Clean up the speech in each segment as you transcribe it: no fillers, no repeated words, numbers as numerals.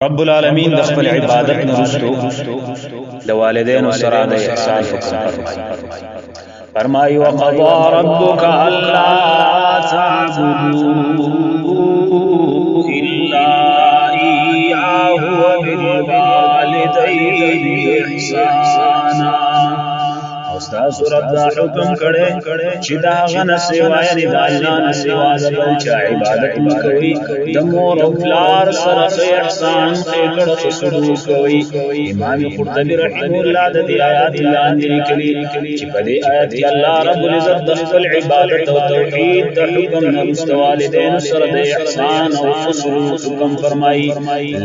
رب العالمین د خپل عبادت نرستو د والدینو سره د احسان فرمایي وقضى ربك الا تعبدوا الا اياه وبالوالدين احسانا استاد رب دا حکم کړي چې دا غنه سیوا یعنی د الله نه سیوا د بل چا عبادت وکوي د مور او پلار سره احسان کړه سلوک کوي امام قرطبي رحمه الله د دې آیات لاندې لیکلي چې په دې آیات کې الله رب العزت د خپل عبادت او توحید د حکم نه والدین سره د احسان او سلوک حکم فرمایي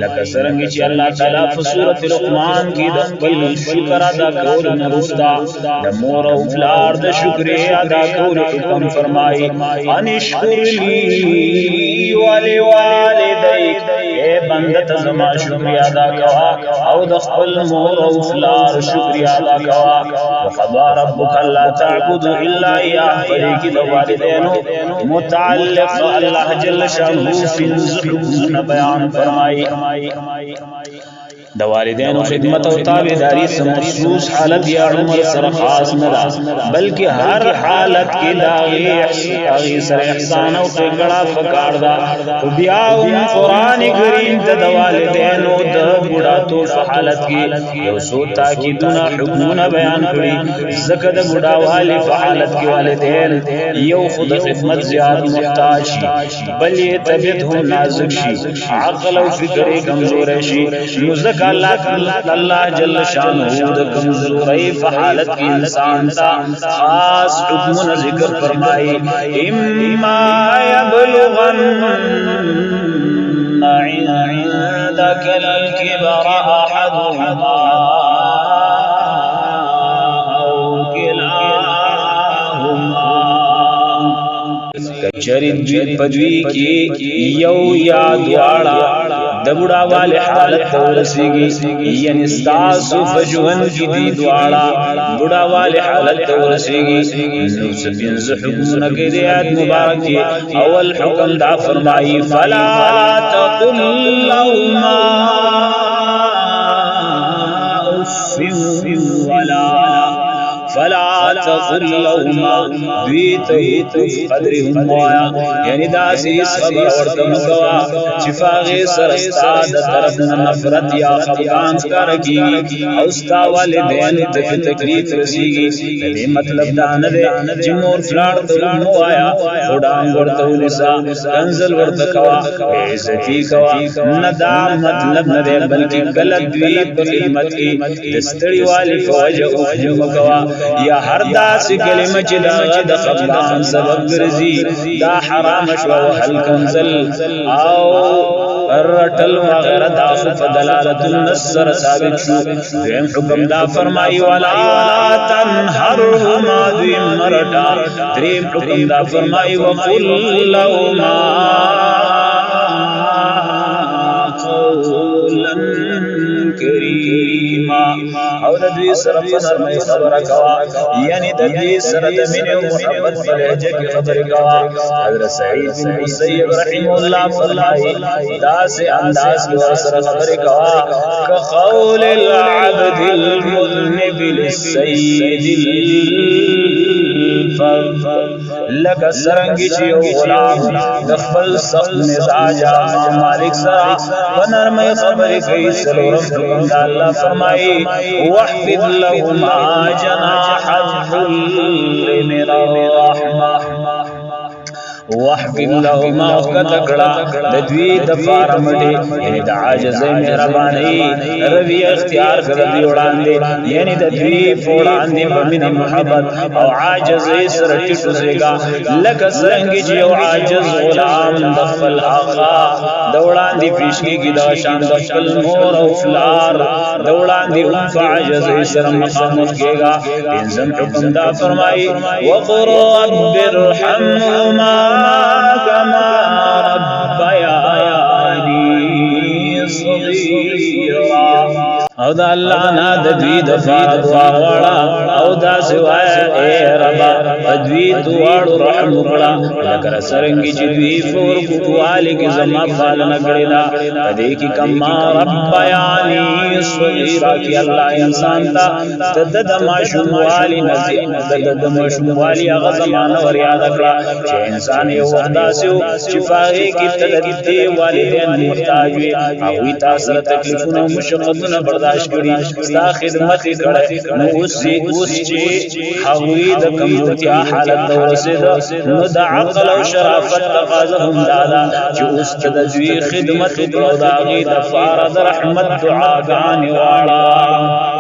لکه څنګه چې الله تعالی په سورۃ لقمان کې د خپل شکر ادا کول نه د مور او پلار د شکر ادا کول حکم فرمایي ان اشکر لی ولوالدیک اے بنده ته زما شکر ادا کوا او د خپل مور او پلار شکر ادا کوا وقضى ربك الا تعبدوا الا اياه فريق د والدینو متعلق الله جل شانه فی الحکم بیان فرمایي د والدینو خدمت او تابعداري سم مخصوص حالت یا عمر سره خاص نه ده بلکې هر حالت کې داغي سره احسان او ټکړه فکار ده او بیا قرآن کریم د والدینو د بډاتو په حالت کې یو څو تاکیدونه حکمونه بیان کړي زکه د بډاوالي په حالت کې والدین یو خود خدمت زیات محتاج شي بل یې طبيعت هم نازک شي عقل او فکر کمزور شي نو اللہ جل شانہ د کمزوری په حالت کې انسان تا خاص حکم ذکر فرمائی اما یبلغن عندك الكبر احدهما او كلاهما کچری پدوی کی یو یا دواړه د بډاواله حالت ته ورسیږي یعنی تاسو فجوان کی دی دواړه بډاواله حالت ته ورسیږي نو سپین ز حکمونه کې د آیات مبارک اول حکم دا فرمایي فلا تقل لهما اف ولا فلا تقل لهما دویت قدرهم وایا یعنی داسی صبر ورته مکوا چې فاغه سرستا د طرف نفرت یا خفقان کار کی او ستا والدین ته تکلیف رسیږي دې مطلب دا نه دی چې مور فلاړ ته وایا وډام ورته ونسا کنزل ورته کوا عزتی کوا نه دا مطلب نه دی بلکې غلط دوی په خدمت کې دستړی والی فوجه او مکوا یا هر داس کلمه چې د خفقان سبب ګرځي دا حرام شو هل کنزل او الرتل وغیرہ دا فدلالت النصر ثابت شو دیم حکم دا فرمائی ولا تنهرهما دویم مرٹا دریم حکم دا فرمائی وقل لهما قولا کریما او د دوی سره په نرمۍ خبره کوا یعنی د دوی سره د مینې او محبت په لهجه کې خبرې کوا حضرت سعید بن مسیب رحمه الله فرمایي داسې انداز کې سره خبرې کوا كقول العبد المذنب للسيد لك سرنگی چې یو غلام د خپل سخت مزاج مالک سره په نرمۍ خبرې کوي سلورم حکم د الله فرمایي واحفظ لهما جناح الذل من الرحمه واحفظ لهما وکتکړه د دوی د فارمټي یعنی د عاجز مهرباني روي اختیار کړی دی وړاندې یعنی د دوی وړاندې په محبت او عاجز سره ټیټوځيګا لکه څنګه چې یو عاجز غلام د خپل آقا د وړاندې پیشني کې د شان د خپل مور او فلار د وړاندې په عاجز سره مخامخ کېږي انزم حکم دا فرمایي وقر رب ارحمهما كما ربياني صغيرا او دا الله نا د دوی د فار دعا او دا سوایا اے ربا دوی دواړو رحم وکړه لکه څنګه چې دوی فور کووالی کې زما پالنه کړې ده دې کې کما رب یعنی صغیرا کې الله انسان ته د ماشوم والی نزي د ماشوم والی هغه زمانہ ور یاد کړه چې انسان یو وخت داسو چې فارې کې تددي والدین محتاج وي او تاسو تکلیفونه او مشقتونه برداشت کړي ستا خدمت کړي نو اوس چې هغوی د کمزورتیا حالت ورسېد نو د عقل او شرافت تقاضا هم دادا چې اوس د دوی خدمت او د هغې د فار د رحمت دعاګانې واړه